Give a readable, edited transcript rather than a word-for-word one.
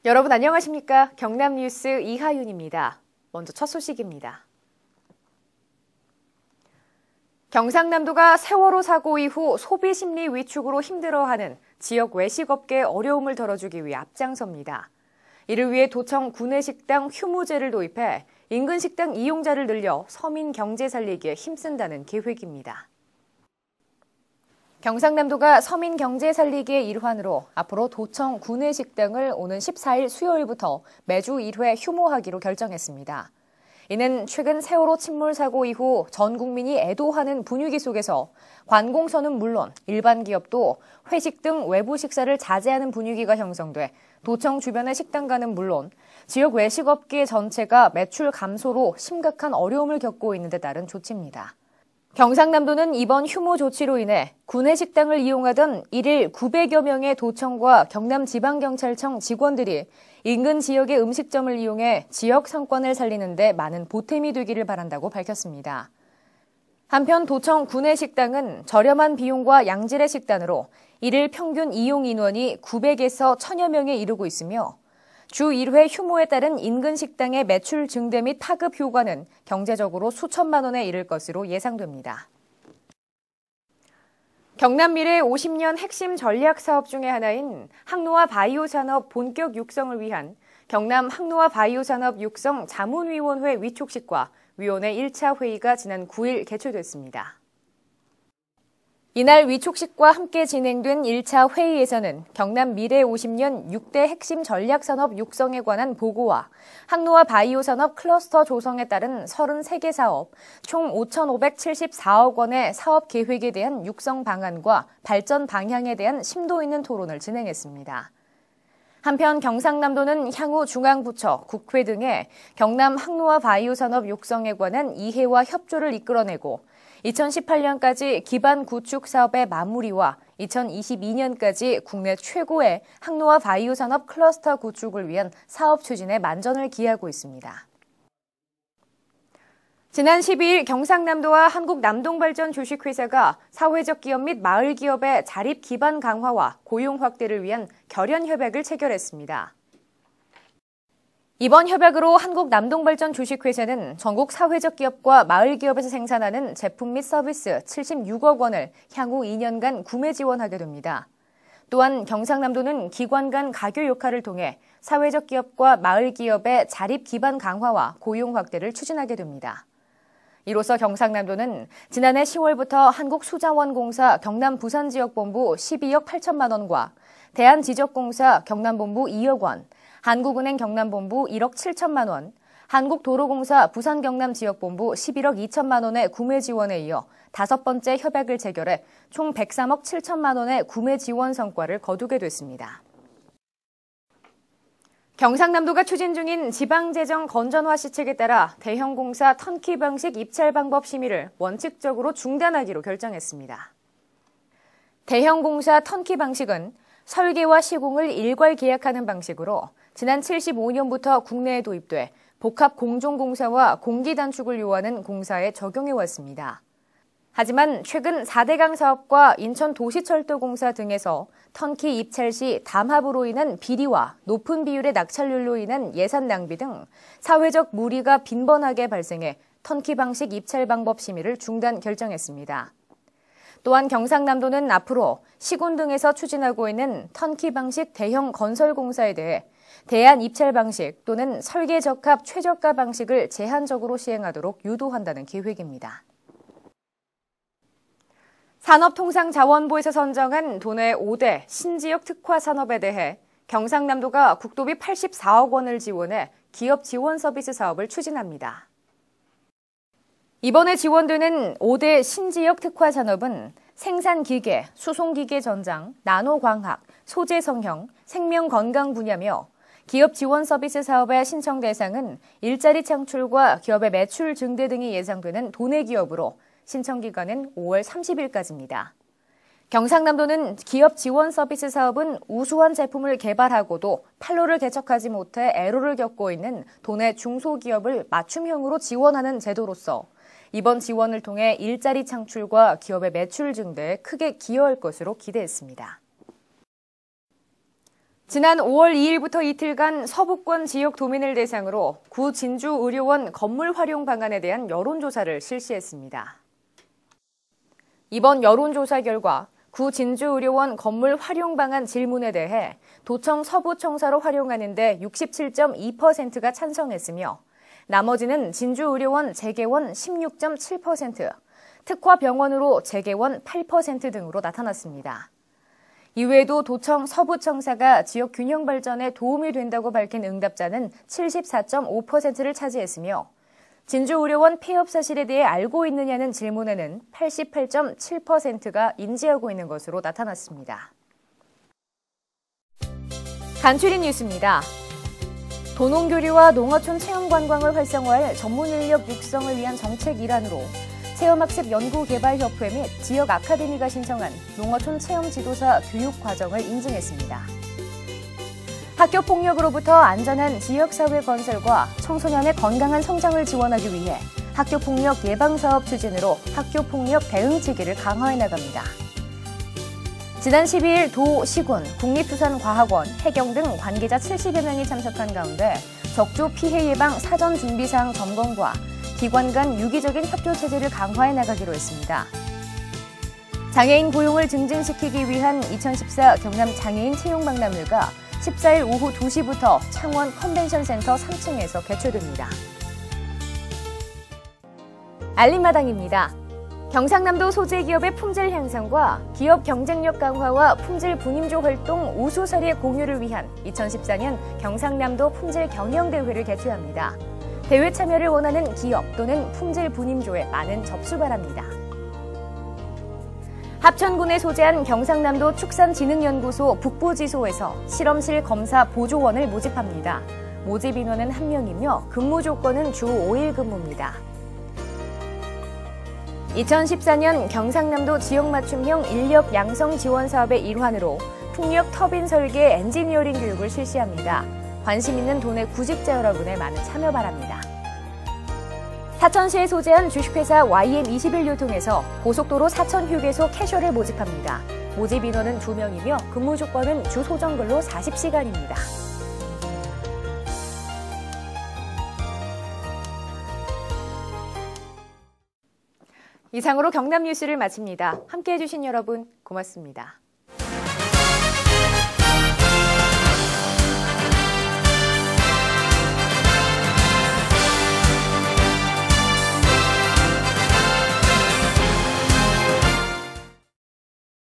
여러분 안녕하십니까? 경남뉴스 이하윤입니다. 먼저 첫 소식입니다. 경상남도가 세월호 사고 이후 소비심리 위축으로 힘들어하는 지역 외식업계의 어려움을 덜어주기 위해 앞장섭니다. 이를 위해 도청 구내식당 휴무제를 도입해 인근 식당 이용자를 늘려 서민 경제 살리기에 힘쓴다는 계획입니다. 경상남도가 서민 경제 살리기의 일환으로 앞으로 도청 구내식당을 오는 14일 수요일부터 매주 1회 휴무하기로 결정했습니다. 이는 최근 세월호 침몰 사고 이후 전 국민이 애도하는 분위기 속에서 관공서는 물론 일반 기업도 회식 등 외부 식사를 자제하는 분위기가 형성돼 도청 주변의 식당가는 물론 지역 외식업계 전체가 매출 감소로 심각한 어려움을 겪고 있는 데 따른 조치입니다. 경상남도는 이번 휴무 조치로 인해 구내식당을 이용하던 1일 900여 명의 도청과 경남지방경찰청 직원들이 인근 지역의 음식점을 이용해 지역 상권을 살리는 데 많은 보탬이 되기를 바란다고 밝혔습니다. 한편 도청 구내식당은 저렴한 비용과 양질의 식단으로 1일 평균 이용 인원이 900에서 1000여 명에 이르고 있으며 주 1회 휴무에 따른 인근 식당의 매출 증대 및 파급 효과는 경제적으로 수천만 원에 이를 것으로 예상됩니다. 경남 미래 50년 핵심 전략 사업 중의 하나인 항노화 바이오 산업 본격 육성을 위한 경남 항노화 바이오 산업 육성 자문위원회 위촉식과 위원회 1차 회의가 지난 9일 개최됐습니다. 이날 위촉식과 함께 진행된 1차 회의에서는 경남 미래 50년 6대 핵심 전략산업 육성에 관한 보고와 항노화 바이오 산업 클러스터 조성에 따른 33개 사업, 총 5,574억 원의 사업 계획에 대한 육성 방안과 발전 방향에 대한 심도 있는 토론을 진행했습니다. 한편 경상남도는 향후 중앙부처, 국회 등의 경남 항노화 바이오 산업 육성에 관한 이해와 협조를 이끌어내고 2018년까지 기반 구축 사업의 마무리와 2022년까지 국내 최고의 항노화 바이오 산업 클러스터 구축을 위한 사업 추진에 만전을 기하고 있습니다. 지난 12일 경상남도와 한국남동발전 주식회사가 사회적 기업 및 마을 기업의 자립 기반 강화와 고용 확대를 위한 결연 협약을 체결했습니다. 이번 협약으로 한국남동발전 주식회사는 전국 사회적 기업과 마을 기업에서 생산하는 제품 및 서비스 76억 원을 향후 2년간 구매 지원하게 됩니다. 또한 경상남도는 기관 간 가교 역할을 통해 사회적 기업과 마을 기업의 자립 기반 강화와 고용 확대를 추진하게 됩니다. 이로써 경상남도는 지난해 10월부터 한국수자원공사 경남부산지역본부 12억 8천만 원과 대한지적공사 경남본부 2억 원, 한국은행 경남본부 1억 7천만 원, 한국도로공사 부산경남지역본부 11억 2천만 원의 구매 지원에 이어 5번째 협약을 체결해 총 103억 7천만 원의 구매 지원 성과를 거두게 됐습니다. 경상남도가 추진 중인 지방재정 건전화 시책에 따라 대형공사 턴키 방식 입찰 방법 심의를 원칙적으로 중단하기로 결정했습니다. 대형공사 턴키 방식은 설계와 시공을 일괄 계약하는 방식으로 지난 75년부터 국내에 도입돼 복합공종공사와 공기단축을 요하는 공사에 적용해왔습니다. 하지만 최근 4대강 사업과 인천도시철도공사 등에서 턴키 입찰 시 담합으로 인한 비리와 높은 비율의 낙찰률로 인한 예산 낭비 등 사회적 무리가 빈번하게 발생해 턴키 방식 입찰 방법 심의를 중단 결정했습니다. 또한 경상남도는 앞으로 시군 등에서 추진하고 있는 턴키 방식 대형 건설공사에 대해 대안 입찰 방식 또는 설계 적합 최저가 방식을 제한적으로 시행하도록 유도한다는 계획입니다. 산업통상자원부에서 선정한 도내 5대 신지역 특화 산업에 대해 경상남도가 국도비 84억 원을 지원해 기업 지원 서비스 사업을 추진합니다. 이번에 지원되는 5대 신지역 특화 산업은 생산기계, 수송기계 전장, 나노광학, 소재성형, 생명건강 분야며 기업 지원 서비스 사업의 신청 대상은 일자리 창출과 기업의 매출 증대 등이 예상되는 도내 기업으로 신청 기간은 5월 30일까지입니다. 경상남도는 기업 지원 서비스 사업은 우수한 제품을 개발하고도 판로를 개척하지 못해 애로를 겪고 있는 도내 중소기업을 맞춤형으로 지원하는 제도로서 이번 지원을 통해 일자리 창출과 기업의 매출 증대에 크게 기여할 것으로 기대했습니다. 지난 5월 2일부터 이틀간 서부권 지역 도민을 대상으로 구 진주의료원 건물 활용 방안에 대한 여론조사를 실시했습니다. 이번 여론조사 결과 구 진주의료원 건물 활용 방안 질문에 대해 도청 서부청사로 활용하는 데 67.2%가 찬성했으며 나머지는 진주의료원 재개원 16.7%, 특화병원으로 재개원 8% 등으로 나타났습니다. 이외에도 도청 서부청사가 지역 균형 발전에 도움이 된다고 밝힌 응답자는 74.5%를 차지했으며 진주의료원 폐업 사실에 대해 알고 있느냐는 질문에는 88.7%가 인지하고 있는 것으로 나타났습니다. 간추린 뉴스입니다. 도농교류와 농어촌 체험관광을 활성화할 전문인력 육성을 위한 정책 일환으로 체험학습 연구개발협회 및 지역 아카데미가 신청한 농어촌 체험지도사 교육과정을 인증했습니다. 학교폭력으로부터 안전한 지역사회 건설과 청소년의 건강한 성장을 지원하기 위해 학교폭력 예방사업 추진으로 학교폭력 대응체계를 강화해 나갑니다. 지난 12일 도, 시군, 국립수산과학원, 해경 등 관계자 70여 명이 참석한 가운데 적조 피해 예방 사전 준비사항 점검과 기관 간 유기적인 협조 체제를 강화해 나가기로 했습니다. 장애인 고용을 증진시키기 위한 2014 경남 장애인 채용박람회가 14일 오후 2시부터 창원 컨벤션센터 3층에서 개최됩니다. 알림마당입니다. 경상남도 소재 기업의 품질 향상과 기업 경쟁력 강화와 품질 분임조 활동 우수 사례 공유를 위한 2014년 경상남도 품질 경영대회를 개최합니다. 대회 참여를 원하는 기업 또는 품질 분임조에 많은 접수 바랍니다. 합천군에 소재한 경상남도 축산진흥연구소 북부지소에서 실험실 검사 보조원을 모집합니다. 모집 인원은 1명이며 근무 조건은 주 5일 근무입니다. 2014년 경상남도 지역맞춤형 인력 양성 지원 사업의 일환으로 풍력 터빈 설계 엔지니어링 교육을 실시합니다. 관심 있는 도내 구직자 여러분의 많은 참여 바랍니다. 사천시에 소재한 주식회사 YM21유통에서 고속도로 사천휴게소 캐셔를 모집합니다. 모집 인원은 2명이며 근무 조건은 주 소정근로 40시간입니다. 이상으로 경남 뉴스를 마칩니다. 함께해 주신 여러분 고맙습니다.